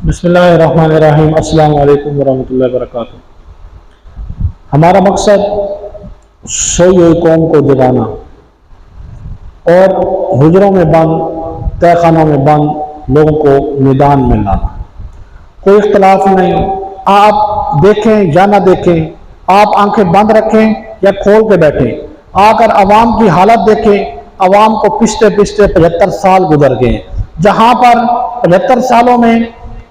बिस्मिल्लाहिर्रहमानिर्रहीम। अस्सलामु अलैकुम वरहमतुल्लाहि वबरकातुहू। हमारा मकसद सोई हुई कौम को जगाना और हुजरों में बंद, तहखानों में बंद लोगों को मैदान में लाना। कोई इख्तलाफ नहीं, आप देखें या ना देखें, आप आंखें बंद रखें या खोल के बैठें, आकर अवाम की हालत देखें। अवाम को पिसते पिसते 75 साल गुजर गए। जहाँ पर 75 सालों में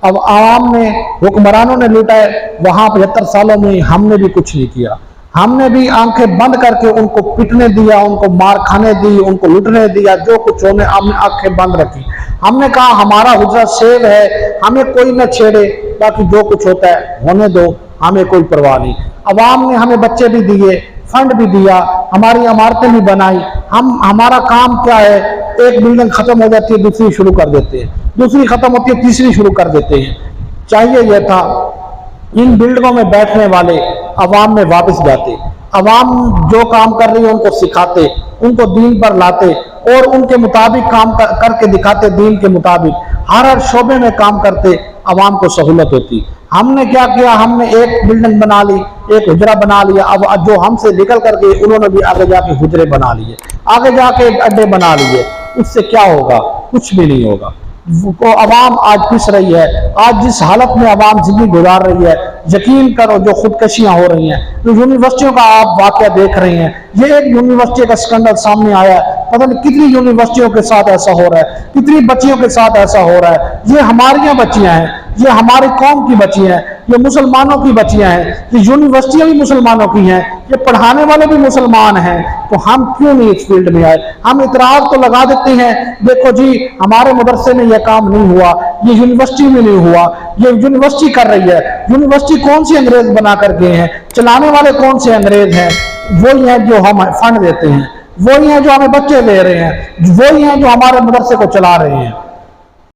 अब आवाम ने, हुक्मरानों ने लूटा है, वहाँ 75 सालों में हमने भी कुछ नहीं किया। हमने भी आंखें बंद करके उनको पिटने दिया, उनको मार खाने दी, उनको लूटने दिया, जो कुछ होने हमने आंखें बंद रखी। हमने कहा हमारा हुजरा सेव है, हमें कोई न छेड़े, बाकी जो कुछ होता है होने दो, हमें कोई परवाह नहीं। अवाम ने हमें बच्चे भी दिए, फंड भी दिया, हमारी इमारतें भी बनाई। हमारा काम क्या है, एक बिल्डिंग खत्म हो जाती है दूसरी शुरू कर देते हैं, दूसरी खत्म होती है तीसरी शुरू कर देते हैं। चाहिए यह था इन बिल्डिंगों में बैठने वाले अवाम में वापस जाते, अवाम जो काम कर रही है उनको सिखाते, उनको दीन पर लाते और उनके मुताबिक काम करके दिखाते। दीन के मुताबिक हर शोबे में काम करते, अवाम को सहूलत होती। हमने क्या किया, हमने एक बिल्डिंग बना ली, एक हुजरा बना लिया। अब जो हमसे निकल करके उन्होंने भी आगे जाके हुजरे बना लिए, आगे जाके अड्डे बना लिए। उससे क्या होगा? कुछ भी नहीं होगा। वो अवाम आज पिस रही है। आज जिस हालत में अवाम जिंदगी गुजार रही है, यकीन करो जो खुदकशियां हो रही हैं, जो यूनिवर्सिटियों का आप वाकया देख रहे हैं, ये एक यूनिवर्सिटी का स्कैंडल सामने आया है। पता नहीं कितनी यूनिवर्सिटियों के साथ ऐसा हो रहा है, कितनी बच्चियों के साथ ऐसा हो रहा है। ये हमारी बच्चियां हैं, ये हमारी कौम की बच्चियां हैं, ये मुसलमानों की बच्चियां हैं, ये यूनिवर्सिटियां भी मुसलमानों की हैं, ये पढ़ाने वाले भी मुसलमान हैं। तो हम क्यों नहीं इस फील्ड में आए? हम इतराज तो लगा देते हैं, देखो जी हमारे मदरसे में यह काम नहीं हुआ, ये यूनिवर्सिटी में नहीं हुआ, ये यूनिवर्सिटी कर रही है। यूनिवर्सिटी कौन सी अंग्रेज बना कर गए हैं? चलाने वाले कौन से अंग्रेज हैं? वही हैं जो हम फंड देते हैं, वही हैं जो हमें बच्चे दे रहे हैं, वही हैं जो हमारे मदरसे को चला रहे हैं।